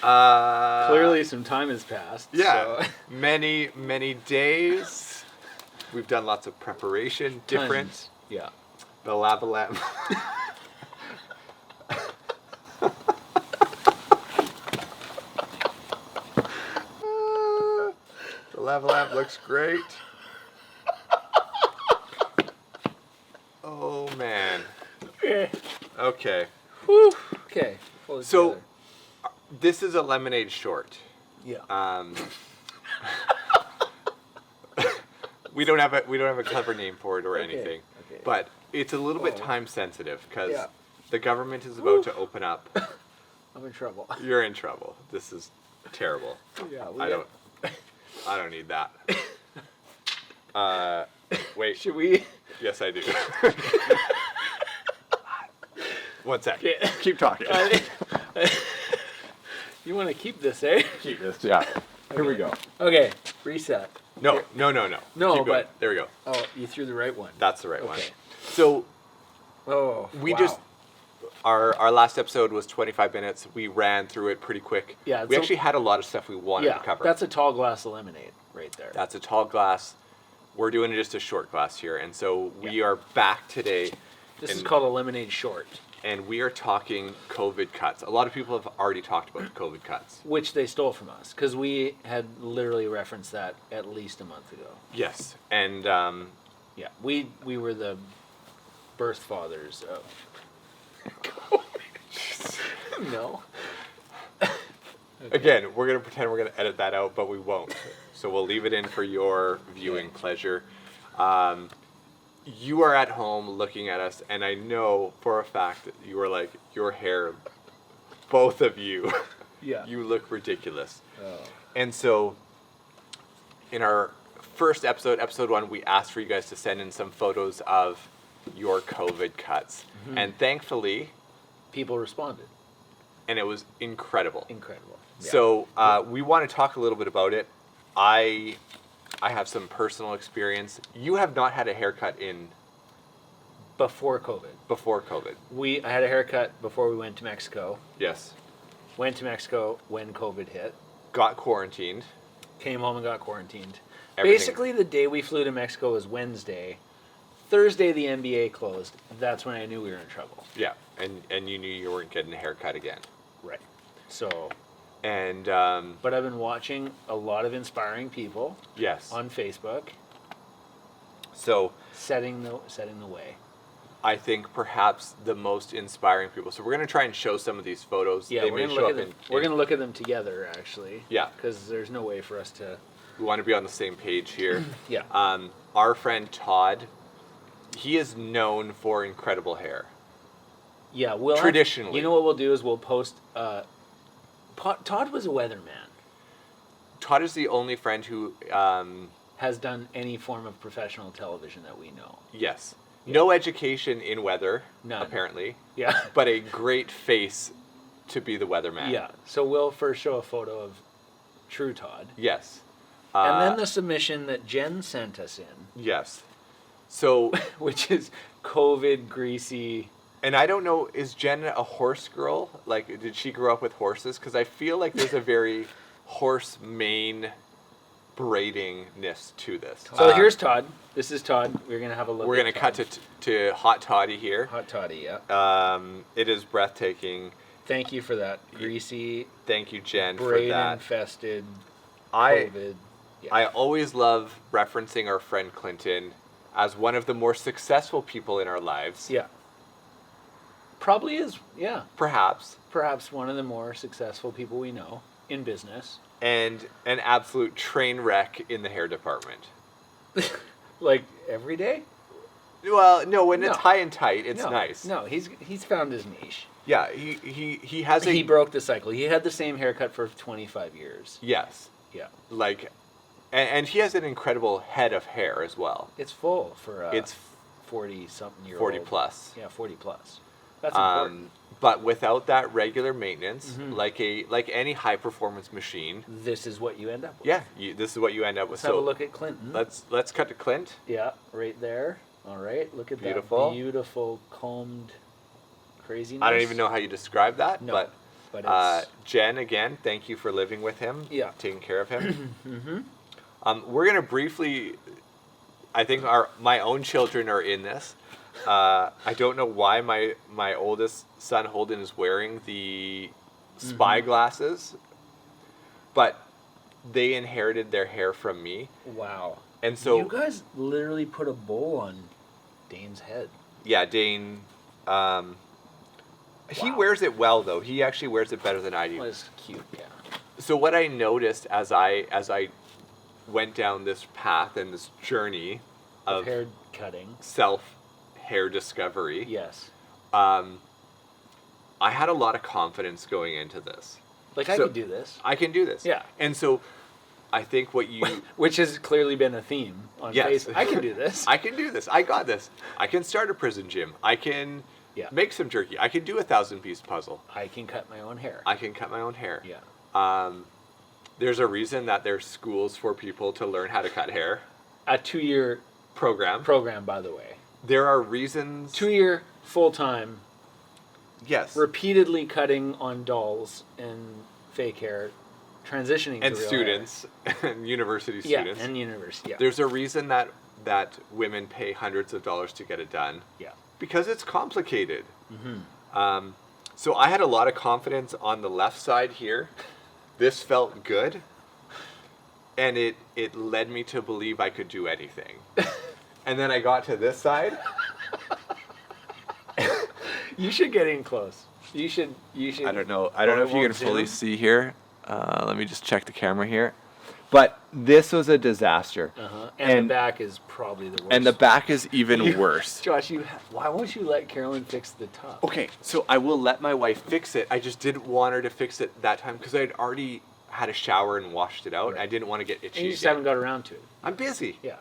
Clearly some time has passed. Yeah. So. Many days. We've done lots of preparation. Different. Tons. Yeah. The lava lamp. The lava lamp looks great. Oh man. Okay. Whew. Okay. Pull it So together. this is a lemonade short. Yeah. We don't have a clever name for it or anything. Okay. But it's a little bit time sensitive because Yeah. the government is about to open up. I'm in trouble. You're in trouble. This is terrible. Yeah. I don't need that. Wait. Should we? Yes, I do. One sec. Okay. Keep talking. You want to keep this, eh? Keep this. Yeah. Here we go. Okay. Reset. No. No, Keep going. but- There we go. Oh, you threw the right one. That's the right one. Okay. So Oh. we wow. just our last episode was 25 minutes. We ran through it pretty quick. Yeah, We so- actually had a lot of stuff we wanted to cover. That's a tall glass of lemonade right there. That's a tall glass. We're doing just a short glass here, and so we are back today. This is and- called a lemonade short, And we are talking COVID cuts. A lot of people have already talked about the COVID cuts. which they stole from us because we had literally referenced that at least a month ago. Yes, and Yeah, we were the birth fathers of. No. again, we're gonna pretend we're gonna edit that out, but we won't. So we'll leave it in for your viewing pleasure. You are at home looking at us, and I know for a fact that you are like, your hair, both of you, Yeah. you look ridiculous. Oh. And so, in our first episode, episode 1, we asked for you guys to send in some photos of your COVID cuts. Mm-hmm. And thankfully, People responded. and it was incredible. Incredible. Yeah. So we want to talk a little bit about it. I have some personal experience. You have not had a haircut Before COVID, before COVID. I had a haircut before we went to Mexico. Yes. Went to Mexico when COVID hit. Got quarantined. Came home and got quarantined. Everything- Basically, the day we flew to Mexico was Wednesday. Thursday, the NBA closed. That's when I knew we were in trouble. Yeah. And you knew you weren't getting a haircut again. Right. So, And but I've been watching a lot of inspiring people yes. on Facebook So setting the way. I think perhaps the most inspiring people. So we're going to try and show some of these photos. Yeah, They we're may gonna show look up at them. in- We're gonna look at them together, actually. Yeah. Because there's no way for us to. We want to be on the same page here. Yeah. Our friend Todd, he is known for incredible hair. Yeah. We'll Traditionally. you know what we'll do is we'll post. Todd was a weatherman. Todd is the only friend who, Has done any form of professional television that we know. yes, no education in weather, None. apparently, Yeah. but a great face to be the weatherman. Yeah. So we'll first show a photo of True Todd. Yes. And then the submission that Jen sent us in, Yes. So, which is COVID greasy. and I don't know, is Jen a horse girl? Like, did she grow up with horses? Because I feel like there's a very horse mane braidingness to this. So here's Todd. This is Todd. We're gonna have a look. We're at going to cut Todd. to Hot Toddy here. Hot Toddy. Yeah. It is breathtaking. Thank you for that greasy, Thank you, Jen, for braid that. infested I COVID. Yeah. I always love referencing our friend Clinton as one of the more successful people in our lives. Yeah. Probably is. Yeah. Perhaps. Perhaps one of the more successful people we know in business. And an absolute train wreck in the hair department. Like every day. Well, no, when it's No. high and tight, it's No, nice. No, he's found his niche. Yeah, he has a... He broke the cycle. He had the same haircut for 25 years. Yes. Yeah. Like, and he has an incredible head of hair as well. It's full for It's 40-something year 40 old. plus. Yeah, 40 plus. That's important. But without that regular maintenance, Mm-hmm. like any high performance machine, This is what you end up with. yeah, this is what you end up with. Let's have a look at Clinton. Let's cut to Clint. Yeah, right there. All right, look at Beautiful. that beautiful combed craziness. I don't even know how you describe that, No, but it's Jen, again, thank you for living with him, Yeah. taking care of him. mm-hmm. We're gonna briefly. I think my own children are in this. I don't know why my oldest son Holden is wearing the spy glasses, but they inherited their hair from me. Wow. And so you guys literally put a bowl on Dane's head. yeah, Dane. He Wow. wears it well though. He actually wears it better than I do. Well, it's cute, yeah. So what I noticed as I went down this path and this journey of hair cutting. self hair discovery, Yes. I had a lot of confidence going into this. Like, I So- could do this. I can do this. Yeah. And so I think what you Which has clearly been a theme on Yes. Facebook. I can do this. I can do this. I got this. I can start a prison gym. I can Yeah. make some jerky. I can do a 1,000-piece puzzle. I can cut my own hair. I can cut my own hair. Yeah. There's a reason that there's schools for people to learn how to cut hair. A 2-year Program. program, by the way. There are reasons. 2-year, full-time, Yes. repeatedly cutting on dolls and fake hair, transitioning And to real students and university hair. students. Yeah, and university. Yeah. There's a reason that women pay hundreds of dollars to get it done. Yeah. Because it's complicated. So I had a lot of confidence on the left side here. This felt good. And it led me to believe I could do anything. And then I got to this side. You should get in close. You should. I don't know if you can fully Zoom. see here. Let me just check the camera here. But this was a disaster. And the back is probably the worst. And the back is even worse. Josh, why won't you let Carolyn fix the top? Okay, so I will let my wife fix it. I just didn't want her to fix it that time because I had already had a shower and washed it out. Right. I didn't want to get itchy And you just again. haven't got around to it. I'm busy. Yeah.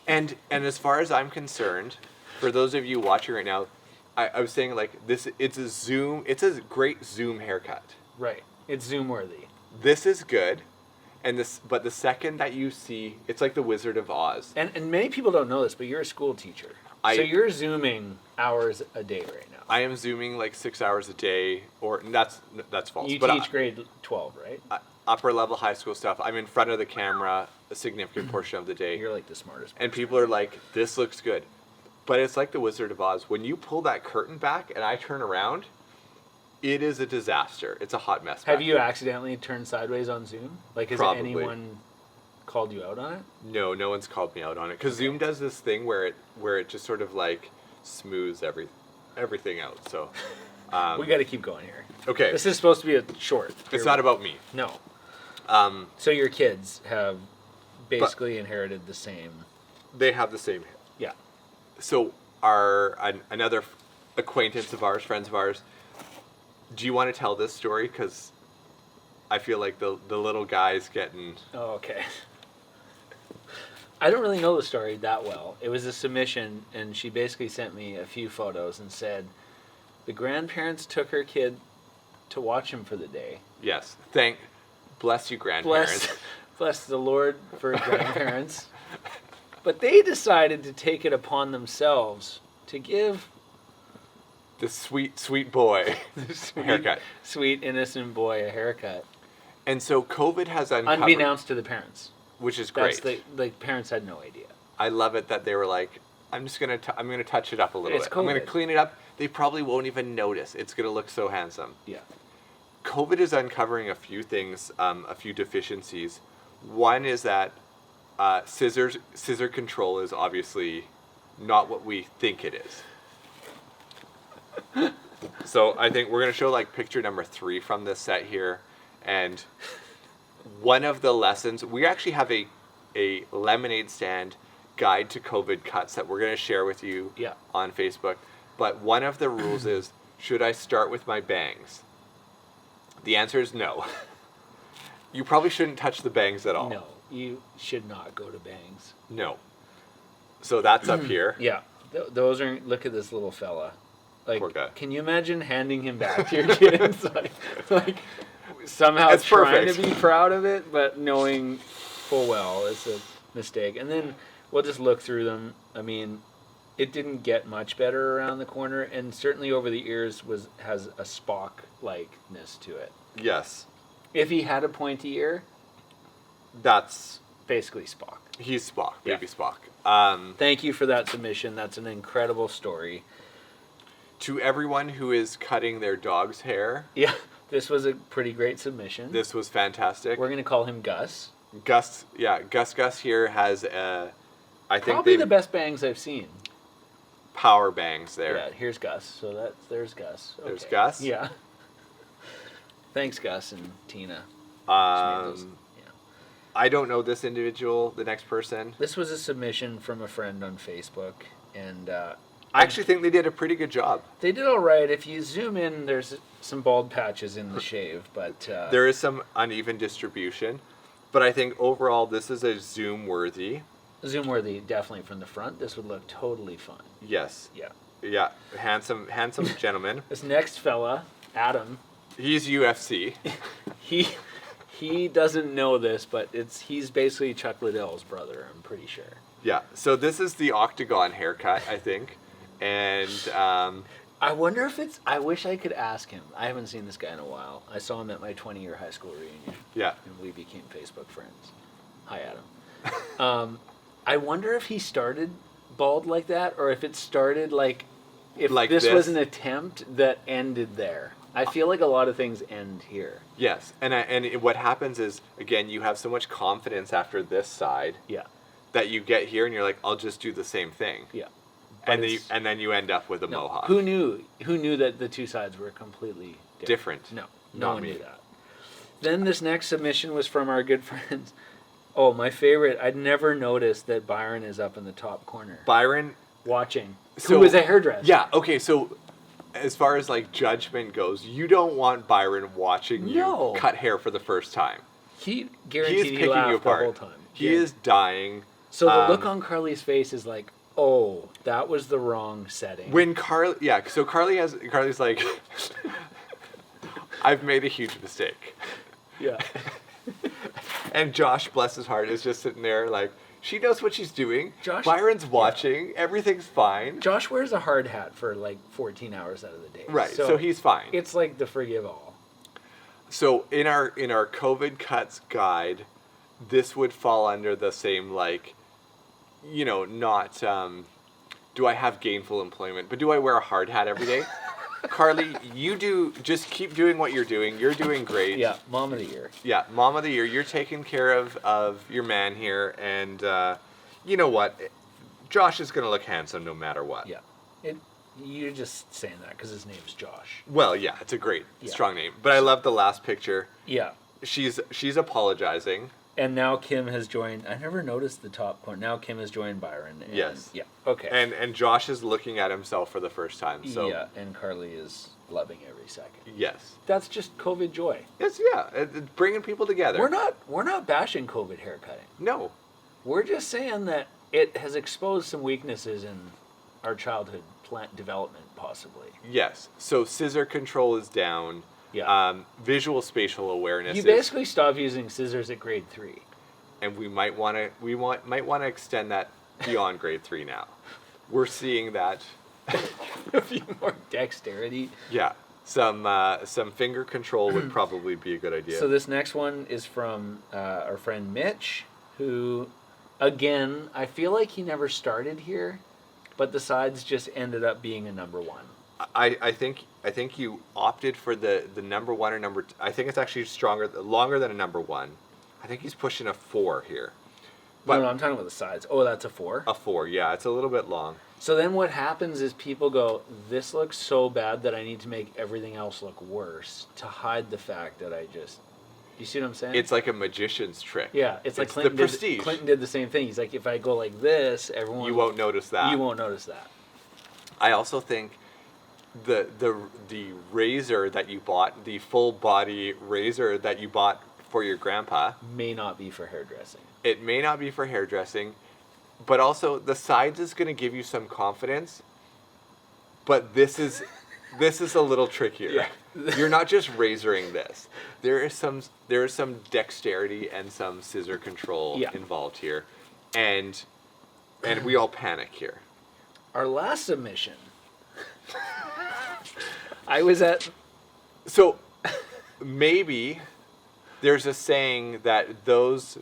And as far as I'm concerned, for those of you watching right now, I was saying like this. It's a great Zoom haircut. Right. It's Zoom worthy. This is good, but the second that you see, it's like the Wizard of Oz. And many people don't know this, but you're a school teacher. So you're Zooming hours a day right now. I am Zooming like 6 hours a day, or that's false. You but teach grade 12, right? upper level high school stuff. I'm in front of the camera a significant portion of the day. You're like the smartest. And people are like, this looks good. But it's like the Wizard of Oz. When you pull that curtain back and I turn around, it is a disaster. It's a hot mess. Have back you there. accidentally turned sideways on Zoom? Like, has Probably. anyone called you out on it? No one's called me out on it. Because Zoom does this thing where it just sort of like smooths everything out. So We got to keep going here. okay. This is supposed to be a short. It's not about me. No. So your kids have basically inherited the same. They have the same. Yeah. So another acquaintance of ours, friends of ours, do you want to tell this story? Because I feel like the little guy's getting... Oh, okay. I don't really know the story that well. It was a submission, and she basically sent me a few photos and said the grandparents took her kid to watch him for the day. Yes. Bless you, grandparents. Bless the Lord for grandparents. But they decided to take it upon themselves to give The sweet boy a haircut. sweet, innocent boy a haircut. And so COVID has uncovered... Unbeknownst to the parents. Which is great. The parents had no idea. I love it that they were like, I'm gonna touch it up a little It's bit. I'm gonna COVID. clean it up. They probably won't even notice. It's gonna look so handsome. Yeah. COVID is uncovering a few things, a few deficiencies. One is that scissor control is obviously not what we think it is. So I think we're gonna show like picture number 3 from this set here, and one of the lessons, we actually have a lemonade stand guide to COVID cuts that we're gonna share with you Yeah. on Facebook. But one of the rules is, should I start with my bangs? The answer is no. You probably shouldn't touch the bangs at all. No, you should not go to bangs. No. So that's up here. Yeah. Those are, look at this little fella. Like, Poor guy. can you imagine handing him back to your kids? like somehow It's trying perfect. to be proud of it, but knowing full well it's a mistake. And then we'll just look through them. I mean, it didn't get much better around the corner, and certainly over the ears has a Spock-likeness to it. Yes. If he had a pointy ear, That's basically Spock. he's Spock, baby Yeah. Spock. Thank you for that submission. That's an incredible story. To everyone who is cutting their dog's hair, Yeah, this was a pretty great submission. this was fantastic. We're going to call him Gus. Gus here has I think Probably they the best bangs I've seen. power bangs there. Yeah, here's Gus. So there's Gus. Okay. There's Gus? Yeah. Thanks, Gus and Tina. Um, Yeah. I don't know this individual, the next person. This was a submission from a friend on Facebook, and I actually think they did a pretty good job. they did all right. If you zoom in, there's some bald patches in the shave, but There is some uneven distribution, but I think overall this is a zoom worthy. zoom worthy definitely from the front. This would look totally fine. Yes. Yeah. Yeah. Handsome gentleman. This next fella, Adam, He's UFC. he doesn't know this, but he's basically Chuck Liddell's brother. I'm pretty sure. Yeah. So this is the octagon haircut, I think. And I wonder if it's. I wish I could ask him. I haven't seen this guy in a while. I saw him at my 20-year high school reunion. yeah. And we became Facebook friends. Hi, Adam. I wonder if he started bald like that, or if it started if Like this this? was an attempt that ended there. I feel like a lot of things end here. Yes. And what happens is, again, you have so much confidence after this side Yeah, that you get here and you're like, I'll just do the same thing. yeah. And But it's- then you end up with a no, mohawk. Who knew that the two sides were completely Different. No, no Not one me. knew that. Then this next submission was from our good friends. Oh, my favorite. I'd never noticed that Byron is up in the top corner Byron. watching. So- Who is a hairdresser? Yeah. Okay. So, as far as judgment goes, you don't want Byron watching No. you cut hair for the first time. He He is guaranteed he picking laughed you the whole apart. time. He Yeah. is dying. So the look on Carly's face is like, oh, that was the wrong setting. When so Carly's like, I've made a huge mistake. Yeah. And Josh, bless his heart, is just sitting there like, she knows what she's doing. Josh- Byron's watching. Everything's fine. Josh wears a hard hat for 14 hours out of the day. Right. So he's fine. It's like the forgive all. So in our COVID cuts guide, this would fall under the same not do I have gainful employment, but do I wear a hard hat every day? Carly, just keep doing what you're doing. You're doing great. Yeah, mom of the year. Yeah, mom of the year. You're taking care of your man here, and you know what? Josh is gonna look handsome no matter what. Yeah. You're just saying that because his name's Josh. Well, yeah, it's a great, Yeah. strong name. But I love the last picture. Yeah. She's apologizing. And now Kim has joined. I never noticed the top corner. Now Kim has joined Byron. And, Yes. Yeah. Okay. And Josh is looking at himself for the first time. So yeah, and Carly is loving every second. yes, That's just COVID joy. it's bringing people together. We're not bashing COVID haircutting. No, We're just saying that it has exposed some weaknesses in our childhood plant development, possibly. yes. So scissor control is down. Yeah. Visual spatial awareness. You is, basically stopped using scissors at grade 3. and we might want to extend that beyond grade 3 now. We're seeing that. A few more dexterity. Yeah. Some finger control would probably be a good idea. So this next one is from our friend Mitch, who, again, I feel like he never started here, but the sides just ended up being a number 1. I think you opted for the number 1 or number. I think it's actually longer than a number 1. I think he's pushing a 4 here. But No, I'm talking about the sides. Oh, that's a 4? a 4, yeah, it's a little bit long. So then what happens is people go, this looks so bad that I need to make everything else look worse to hide the fact that you see what I'm saying? It's like a magician's trick. Yeah, it's like the Clinton prestige. Clinton did the same thing. He's like, if I go like this, everyone... You won't notice that. You won't notice that. I also think the razor that you bought, the full body razor that you bought for your grandpa, May not be for hairdressing. it may not be for hairdressing, but also the sides is going to give you some confidence. But this is a little trickier. Yeah. You're not just razoring this. There is some dexterity and some scissor control Yeah. involved here, and we all panic here. our last submission. I was at. So maybe there's a saying that those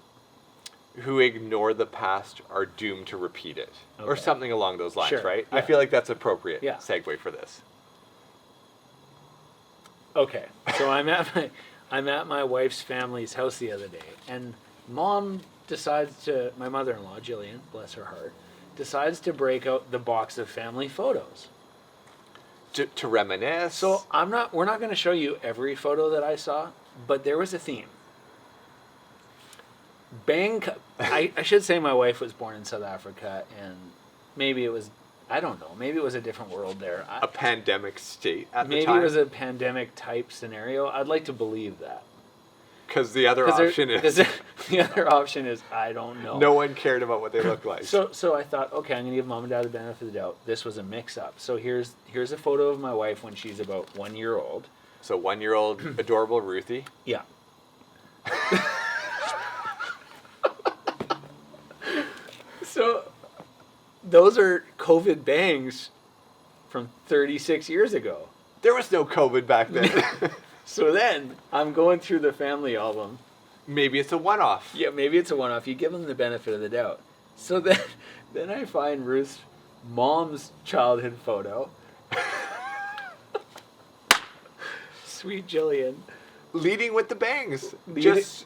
who ignore the past are doomed to repeat it, or Okay. something along those lines, Sure, right? I yeah. feel like that's appropriate Yeah. segue for this. Okay, so I'm at my wife's family's house the other day, and Mom decides to. My mother-in-law, Jillian, bless her heart, decides to break out the box of family photos. To reminisce. So we're not going to show you every photo that I saw, but there was a theme. I should say my wife was born in South Africa, and maybe it was, I don't know, maybe it was a different world there. a pandemic state at the Maybe time. it was a pandemic type scenario. I'd like to believe that. Because the other 'Cause option is the other option is I don't know. no one cared about what they look like. So I thought, okay, I'm gonna give Mom and Dad the benefit of the doubt. This was a mix-up. So here's a photo of my wife when she's about 1 year old. So 1-year-old adorable Ruthie. Yeah. So those are COVID bangs from 36 years ago. There was no COVID back then. So then I'm going through the family album. Maybe it's a one-off. Yeah, maybe it's a one-off. You give them the benefit of the doubt. So then I find Ruth's mom's childhood photo. Sweet Jillian. Leading with the bangs. Leading- Just,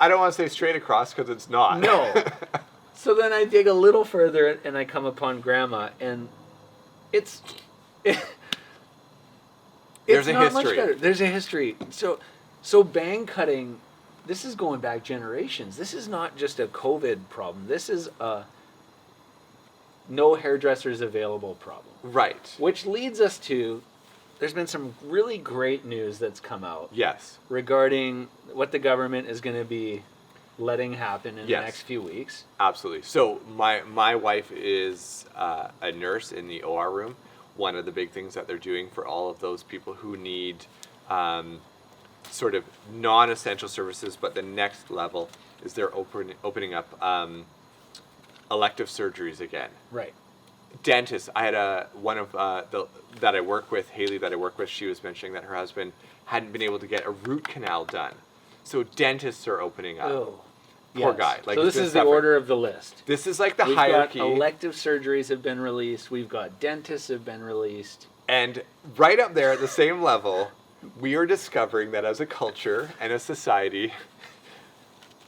I don't want to say straight across because it's not. No. So then I dig a little further and I come upon Grandma, and it's There's a not much history. better. There's a history. So bang cutting, this is going back generations. This is not just a COVID problem. This is a no hairdressers available problem. Right. Which leads us to, there's been some really great news that's come out Yes. regarding what the government is going to be letting happen in Yes. the next few weeks. Absolutely. So my wife is a nurse in the OR room. One of the big things that they're doing for all of those people who need sort of non-essential services, but the next level is they're opening up elective surgeries again. Right. Dentists. I had one of that I work with, Haley, that I work with. She was mentioning that her husband hadn't been able to get a root canal done, so dentists are opening up. Oh. Poor Yes. guy. Like, so he's this been is the suffering. order of the list. This is like the We've hierarchy. got elective surgeries have been released. We've got dentists have been released. And right up there at the same level, we are discovering that as a culture and a society,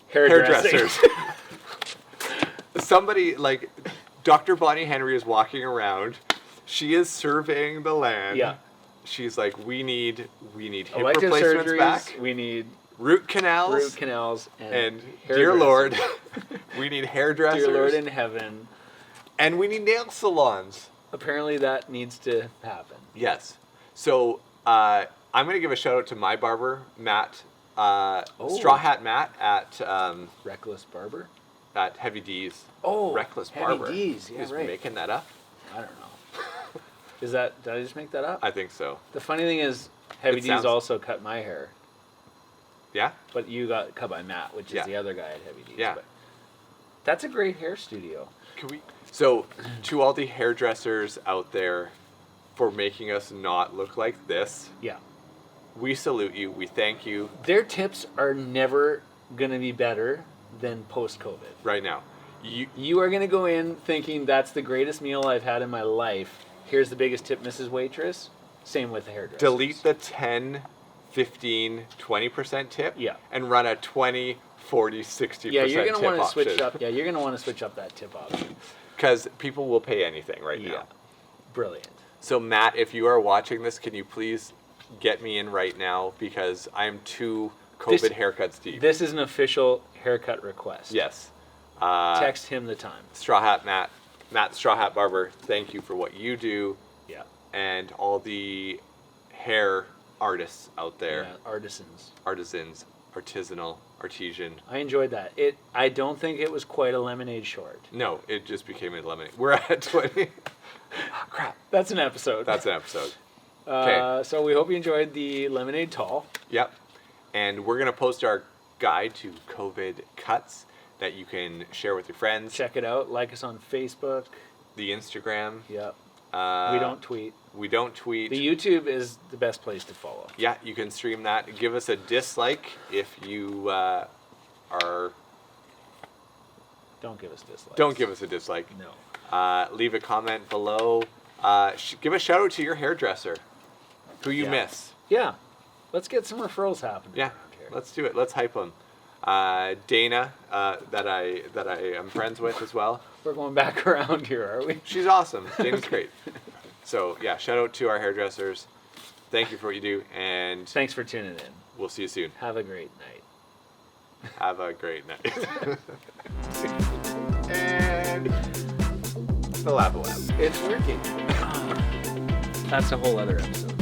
Hairdressing. hairdressers. Somebody like Dr. Bonnie Henry is walking around. She is surveying the land. Yeah. She's like, we need hip Elective replacements surgeries. back, We need root canals, root canals and dear hairdressing. Lord, we need hairdressers. Dear Lord in heaven. And we need nail salons. Apparently that needs to happen. Yes. So I'm going to give a shout out to my barber, Matt, Straw Hat Matt Reckless barber. at Heavy D's. Oh, Reckless Heavy Barber. D's, yeah, He's right. making that up. I don't know. Did I just make that up? I think so. The funny thing is, Heavy It D's sounds- also cut my hair, Yeah? but you got cut by Matt, which is Yeah. the other guy at Heavy D's. Yeah. But that's a great hair studio. Can we? So, to all the hairdressers out there for making us not look like this, Yeah. we salute you. We thank you Their tips are never going to be better than post-COVID. right now. You are going to go in thinking that's the greatest meal I've had in my life. Here's the biggest tip, Mrs. Waitress. Same with the hairdressers. Delete the 10, 15, 20% tip Yeah. and run a 20, 40, 60% Yeah, you're going to tip want to switch option. up. Yeah, you're going to want to switch up that tip option. Because people will pay anything right Yeah. now. Brilliant. So, Matt, if you are watching this, can you please get me in right now? Because I am 2 COVID This- haircuts deep. This is an official haircut request. Yes. Text him the time. Straw Hat Matt Straw Hat Barber, thank you for what you do, Yeah. and all the hair artists out there, Yeah, artisans. artisans, artisan. I enjoyed that. I don't think it was quite a lemonade short. No, it just became a lemonade. We're at 20. Oh, crap. That's an episode. That's an episode. Okay. So we hope you enjoyed the lemonade tall. Yep. And we're going to post our guide to COVID cuts that you can share with your friends. Check it out. Like us on Facebook. the Instagram. Yep. Uh, We don't tweet. We don't tweet. The YouTube is the best place to follow. Yeah, you can stream that. Give us a dislike if you are. Don't give us dislikes. Don't give us a dislike. No. Leave a comment below. Give a shout out to your hairdresser, who you Yeah. miss. Yeah. Let's get some referrals happening. Yeah, around here. let's do it. Let's hype them. Dana, that I am friends with as well. We're going back around here, are we? She's awesome. Dana's great. So yeah, shout out to our hairdressers. Thank you for what you do, and Thanks for tuning in. we'll see you soon. Have a great night. Have a great night. And the lava lab. It's working. That's a whole other episode.